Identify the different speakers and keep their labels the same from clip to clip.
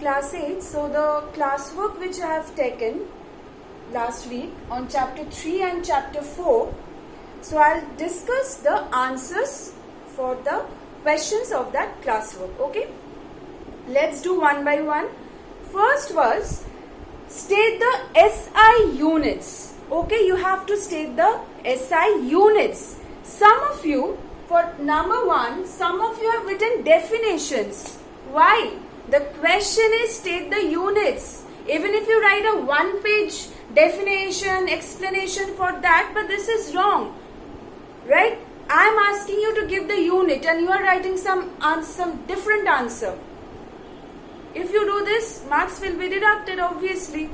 Speaker 1: Class 8. So the classwork which I have taken last week on chapter 3 and chapter 4. So I'll discuss the answers for the questions of that classwork. Okay. Let's do one by one. First was state the SI units. Okay, you have to state the SI units. Some of you, for number 1, some of you have written definitions. Why? The question is state the units. Even if you write a 1-page definition, explanation for that, but this is wrong. Right? I am asking you to give the unit and you are writing some different answer. If you do this, marks will be deducted obviously,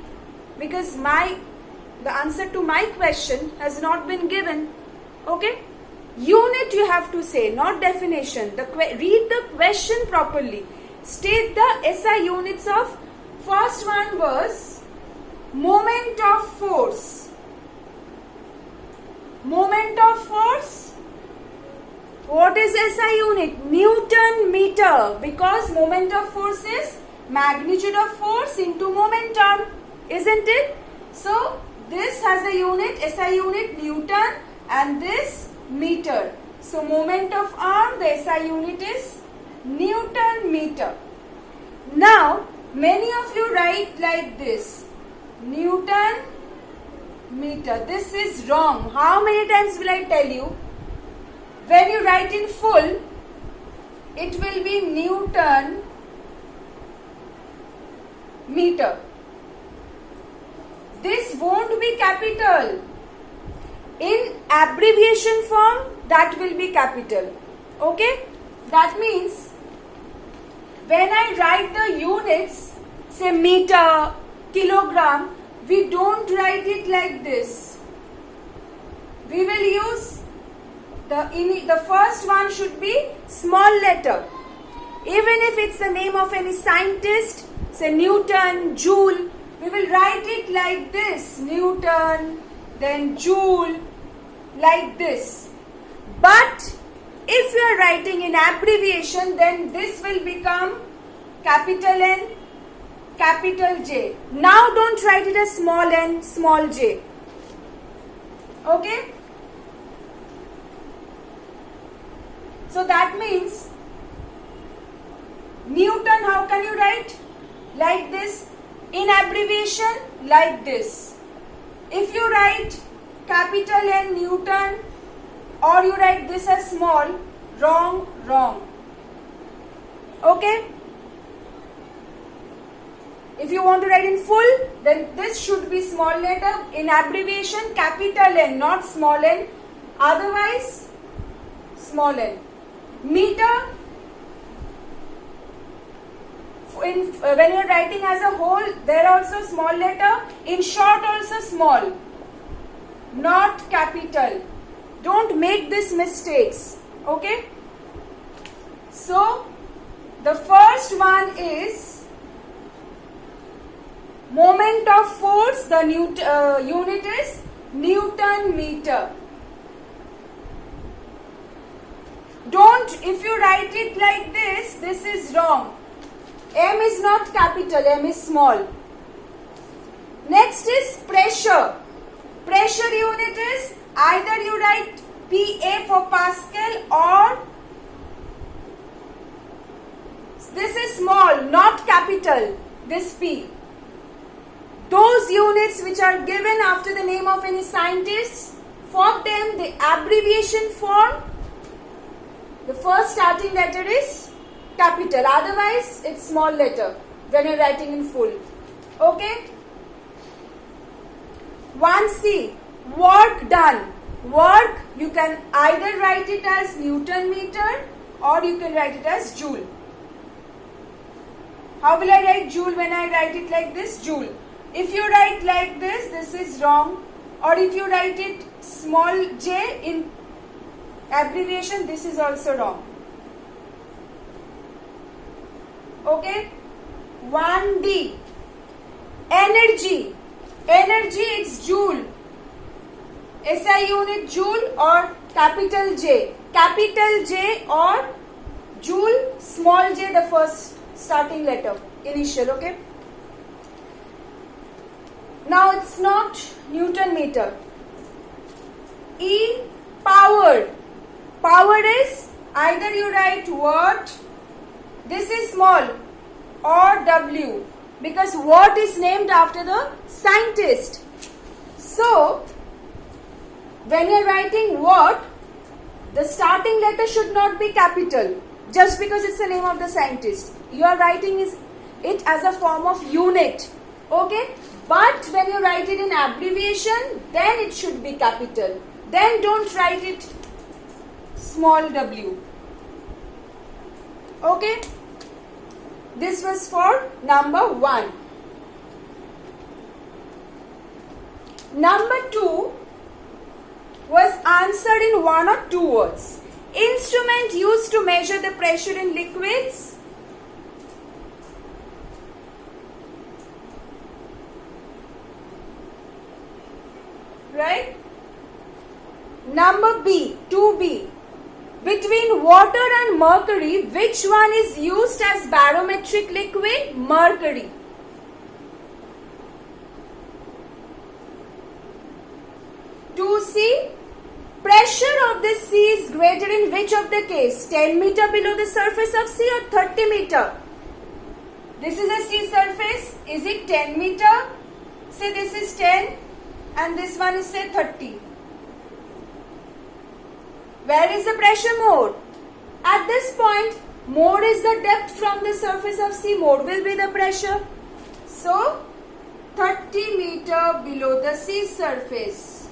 Speaker 1: because the answer to my question has not been given. Okay? Unit you have to say, not definition. Read the question properly. State the SI units of, first one was moment of force. Moment of force. What is SI unit? Newton meter, because moment of force is magnitude of force into momentum, isn't it? So this has a unit, SI unit Newton, and this meter. So moment of arm, the SI unit is Newton meter. Now many of you write like this, Newton meter. This is wrong. How many times will I tell you? When you write in full, it will be Newton meter. This won't be capital. In abbreviation form, that will be capital. Okay? That means when I write the units, say meter, kilogram, we don't write it like this. We will use the first one should be small letter. Even if it's the name of any scientist, say Newton, Joule, we will write it like this. Newton, then Joule, like this. But if you are writing in abbreviation, then this will become capital N, capital J. Now don't write it as small n, small j. Okay? So that means Newton, how can you write? Like this. In abbreviation, like this. If you write capital N Newton or you write this as small, wrong, wrong. Okay? If you want to write in full, then this should be small letter. In abbreviation, capital N, not small n. Otherwise, small n. Meter, when you are writing as a whole, there also small letter. In short also small, not capital. Don't make these mistakes. Okay? So, the first one is moment of force. The unit is Newton meter. Don't, if you write it like this is wrong. M is not capital, M is small. Next is pressure. Pressure unit is either you write PA for Pascal or this is small, not capital, this P. Those units which are given after the name of any scientist, for them the abbreviation form, the first starting letter is capital, otherwise it's small letter when you're writing in full. Okay? 1C, work done. Work, you can either write it as Newton meter or you can write it as Joule. How will I write Joule when I write it like this? Joule. If you write like this is wrong. Or if you write it small j in abbreviation, this is also wrong. Okay? 1D, energy. Energy, it's Joule. SI unit Joule or capital J. Capital J or Joule, small j the first starting letter, initial, okay? Now it's not Newton meter. E, power. Power is either you write watt, this is small, or W, because watt is named after the scientist. So, when you are writing watt, the starting letter should not be capital, just because it's the name of the scientist. You are writing it as a form of unit, okay? But when you write it in abbreviation, then it should be capital. Then don't write it small w. Okay? This was for number 1. Number 2 was answered in 1 or 2 words. Instrument used to measure the pressure in liquids. Right? Number B, 2B. Between water and mercury, which one is used as barometric liquid? Mercury. To C, pressure of the sea is greater in which of the case? 10 meter below the surface of sea or 30 meter? This is a sea surface. Is it 10 meter? Say this is 10 and this one is say 30. Where is the pressure more? At this point, more is the depth from the surface of sea, more will be the pressure. So, 30 meter below the sea surface.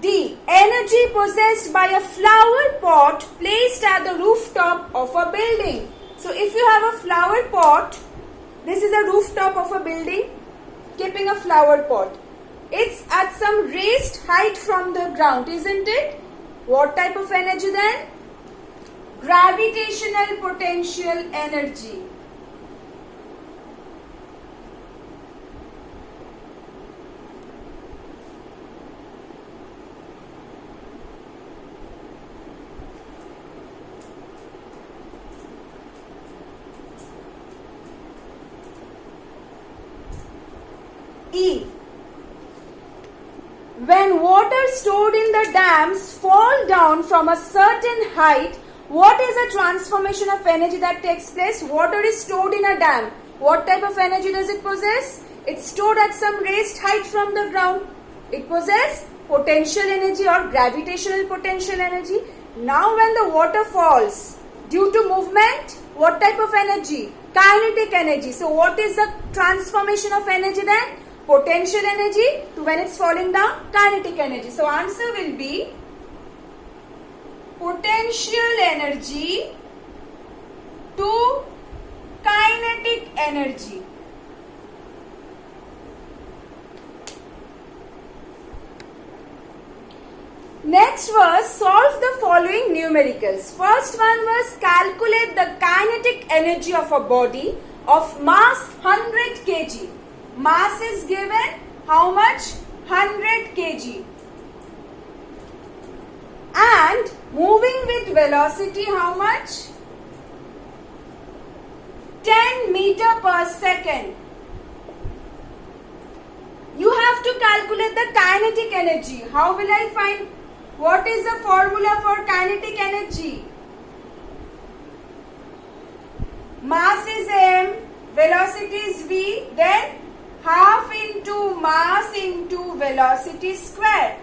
Speaker 1: D. Energy possessed by a flower pot placed at the rooftop of a building. So, if you have a flower pot, this is a rooftop of a building, keeping a flower pot. It's at some raised height from the ground, isn't it? What type of energy then? Gravitational potential energy. E. When water stored in the dams fall down from a certain height, what is the transformation of energy that takes place? Water is stored in a dam. What type of energy does it possess? It's stored at some raised height from the ground. It possesses potential energy or gravitational potential energy. Now when the water falls due to movement, what type of energy? Kinetic energy. So what is the transformation of energy then? Potential energy to when it's falling down, kinetic energy. So answer will be potential energy to kinetic energy. Next was solve the following numericals. First one was calculate the kinetic energy of a body of mass 100 kg. Mass is given how much? 100 kg. And moving with velocity how much? 10 meter per second. You have to calculate the kinetic energy. How will I find? What is the formula for kinetic energy? Mass is m, velocity is v, then half into mass into velocity square.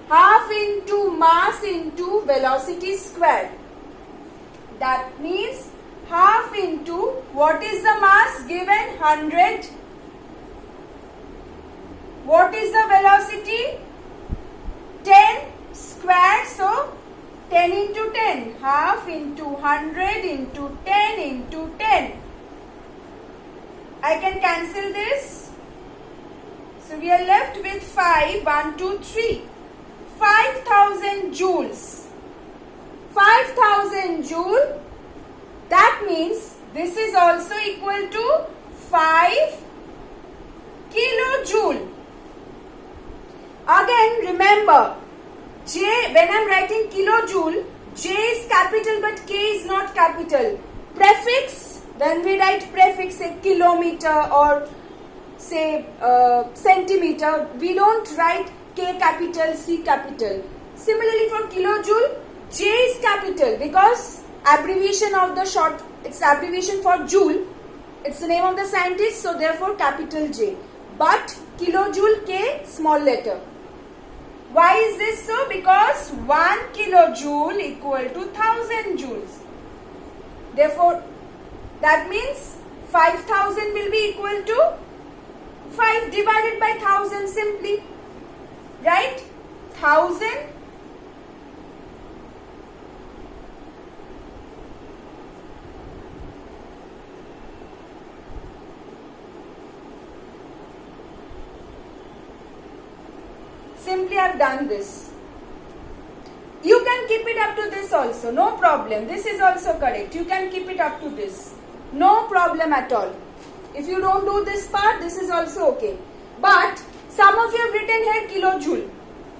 Speaker 1: Half into mass into velocity square. That means half into, what is the mass given? 100. What is the velocity? 10 square. So 10 into 10. Half into 100 into 10 into 10. I can cancel this. So we are left with 5. 1, 2, 3. 5,000 joules. 5,000 joule. That means this is also equal to 5 kilojoule. Again remember, J, when I'm writing kilojoule, J is capital but K is not capital. Prefix, when we write prefix, say kilometer or say centimeter, we don't write K capital, C capital. Similarly for kilojoule, J is capital because abbreviation of the short, it's abbreviation for joule. It's the name of the scientist, so therefore capital J. But kilojoule K, small letter. Why is this so? Because 1 kilojoule equal to 1000 joules. Therefore, that means 5000 will be equal to 5 divided by 1000 simply. Right? 1000 simply I have done this. You can keep it up to this also, no problem. This is also correct. You can keep it up to this. No problem at all. If you don't do this part, this is also okay. But some of you have written here kilojoule.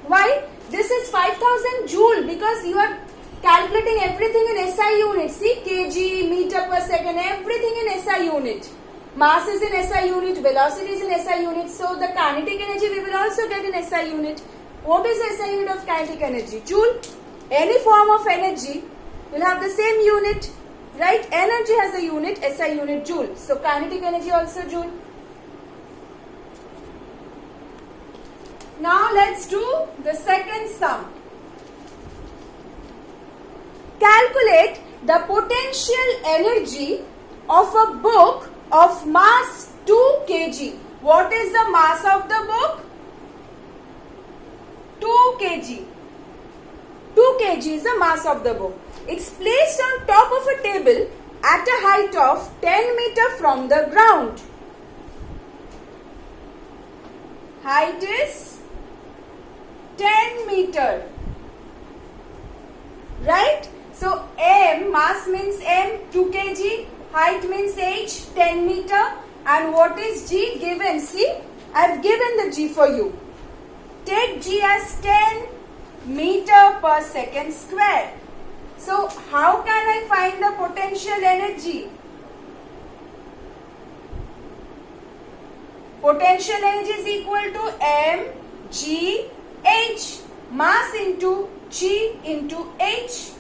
Speaker 1: Why? This is 5000 joule because you are calculating everything in SI unit. See, kg, meter per second, everything in SI unit. Mass is in SI unit, velocity is in SI unit. So the kinetic energy we will also get in SI unit. What is the SI unit of kinetic energy? Joule. Any form of energy will have the same unit. Right? Energy has a unit, SI unit, joule. So kinetic energy also joule. Now let's do the second sum. Calculate the potential energy of a book of mass 2 kg. What is the mass of the book? 2 kg. 2 kg is the mass of the book. It's placed on top of a table at a height of 10 meter from the ground. Height is 10 meter. Right? So M, mass means M, 2 kg. Height means H, 10 meter. And what is G given? See, I have given the G for you. Take G as 10 meter per second square. So, how can I find the potential energy? Potential energy is equal to mgh. Mass into G into H.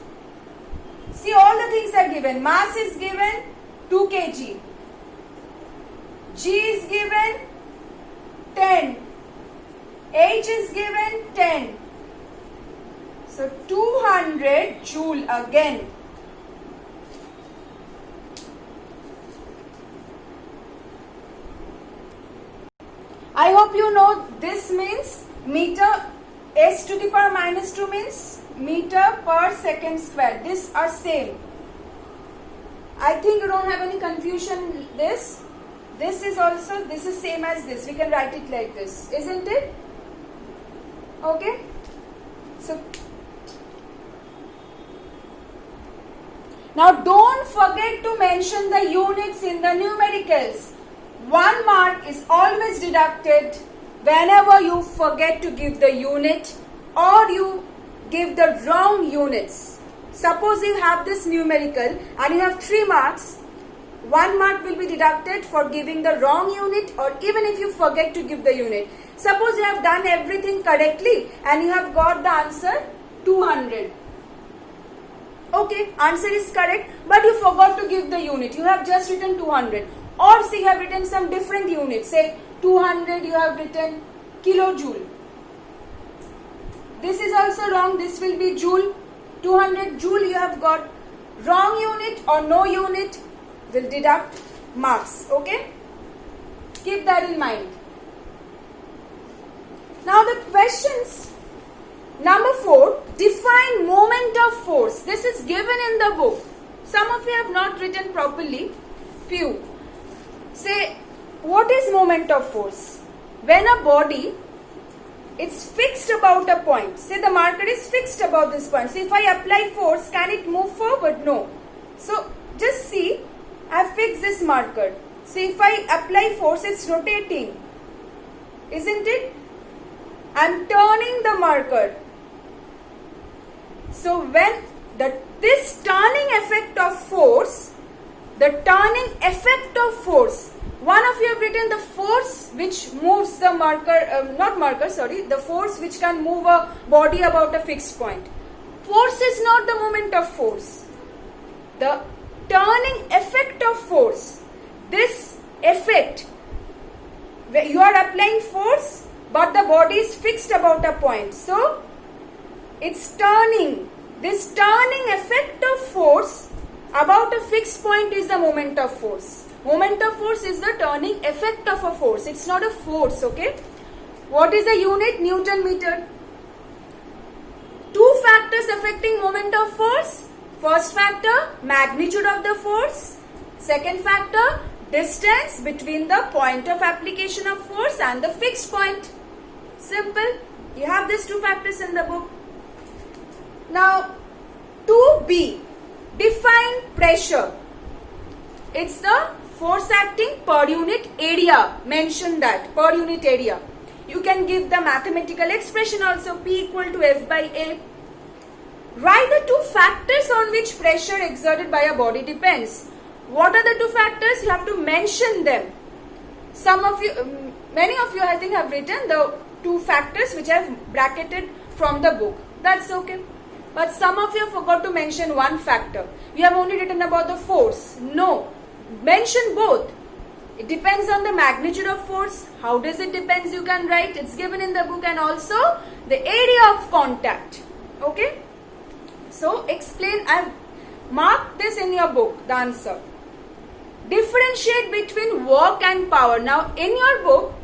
Speaker 1: See, all the things are given. Mass is given 2 kg. G is given 10. H is given 10. So 200 joule again. I hope you know this means meter, s to the power minus 2 means meter per second square. These are same. I think you don't have any confusion. This is also, this is same as this. We can write it like this, isn't it? Okay. So now don't forget to mention the units in the numericals. 1 mark is always deducted whenever you forget to give the unit or you give the wrong units. Suppose you have this numerical and you have 3 marks. 1 mark will be deducted for giving the wrong unit or even if you forget to give the unit. Suppose you have done everything correctly and you have got the answer 200. Okay, answer is correct, but you forgot to give the unit. You have just written 200. Or say you have written some different unit. Say 200 you have written kilojoule. This is also wrong. This will be joule. 200 joule you have got wrong unit or no unit will deduct marks. Okay? Keep that in mind. Now the questions. Number 4, define moment of force. This is given in the book. Some of you have not written properly. Few. Say, what is moment of force? When a body, it's fixed about a point. Say the marker is fixed about this point. So if I apply force, can it move forward? No. So just see, I have fixed this marker. So if I apply force, it's rotating. Isn't it? I am turning the marker. So when this turning effect of force, the turning effect of force, one of you have written the force which moves the the force which can move a body about a fixed point. Force is not the moment of force. The turning effect of force, this effect, where you are applying force but the body is fixed about a point. So, it's turning. This turning effect of force about a fixed point is the moment of force. Moment of force is the turning effect of a force. It's not a force, okay? What is the unit? Newton meter. Two factors affecting moment of force. First factor, magnitude of the force. Second factor, distance between the point of application of force and the fixed point. Simple. You have these two factors in the book. Now, 2b, define pressure. It's the force acting per unit area. Mention that, per unit area. You can give the mathematical expression also, P equal to F by A. Write the two factors on which pressure exerted by a body depends. What are the two factors? You have to mention them. Some of you, many of you I think have written the two factors which I have bracketed from the book. That's okay. But some of you have forgot to mention one factor. You have only written about the force. No. Mention both. It depends on the magnitude of force. How does it depends? You can write. It's given in the book, and also the area of contact. Okay. So explain. I've marked this in your book, the answer. Differentiate between work and power. Now in your book,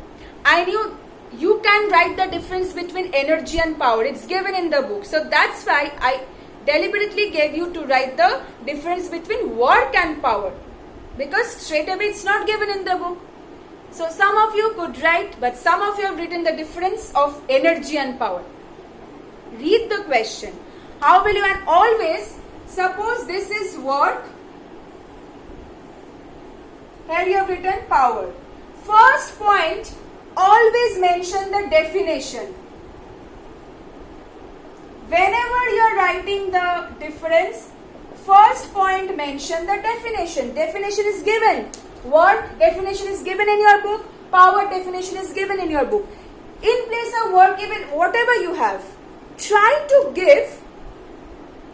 Speaker 1: I knew you can write the difference between energy and power. It's given in the book. So that's why I deliberately gave you to write the difference between work and power. Because straight away it's not given in the book. So some of you could write, but some of you have written the difference of energy and power. Read the question. How will you, and always, suppose this is work. Here you have written power. First point, always mention the definition. Whenever you are writing the difference, first point mention the definition. Definition is given. Work definition is given in your book. Power definition is given in your book. In place of work, even whatever you have, try to give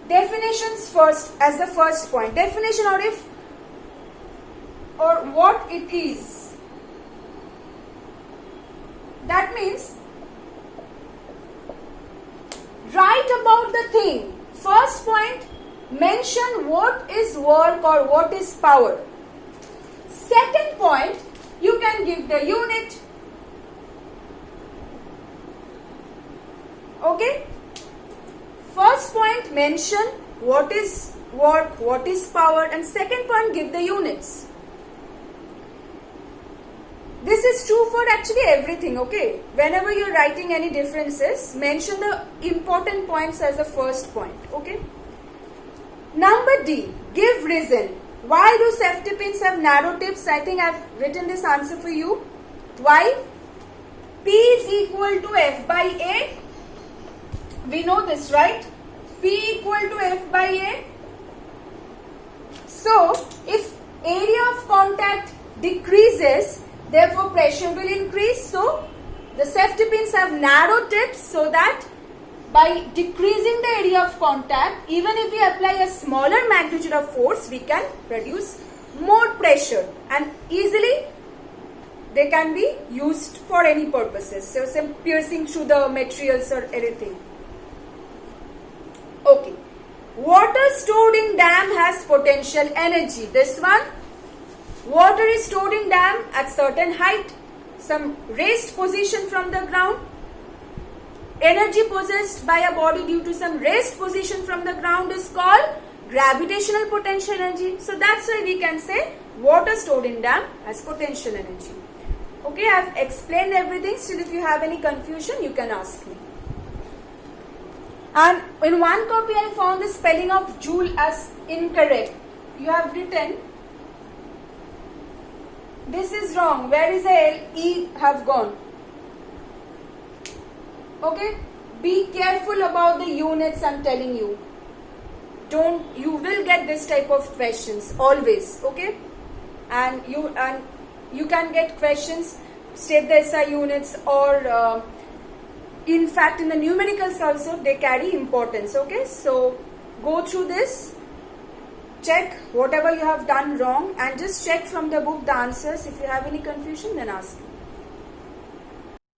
Speaker 1: definitions first as the first point. Definition or what it is. That means write about the thing. First point, mention what is work or what is power. Second point, you can give the unit. Okay? First point, mention what is work, what is power, and second point, give the units. This is true for actually everything, okay? Whenever you're writing any differences, mention the important points as the first point, okay? Number D, give reason. Why do safety pins have narrow tips? I think I've written this answer for you. Why? P is equal to F by A. We know this, right? P equal to F by A. So, if area of contact decreases, therefore pressure will increase. So, the safety pins have narrow tips so that by decreasing the area of contact, even if we apply a smaller magnitude of force, we can produce more pressure, and easily they can be used for any purposes. So, some piercing through the materials or anything. Okay. Water stored in dam has potential energy. This one, water is stored in dam at certain height, some raised position from the ground. Energy possessed by a body due to some raised position from the ground is called gravitational potential energy. So that's why we can say water stored in dam has potential energy. Okay, I have explained everything. Still, if you have any confusion, you can ask me. And in one copy, I found the spelling of joule as incorrect. You have written, this is wrong. Where is the L? E have gone. Okay, be careful about the units I'm telling you. you will get this type of questions always, okay? And you can get questions, state the SI units, or in fact in the numericals also they carry importance, okay? So go through this, check whatever you have done wrong, and just check from the book the answers. If you have any confusion, then ask.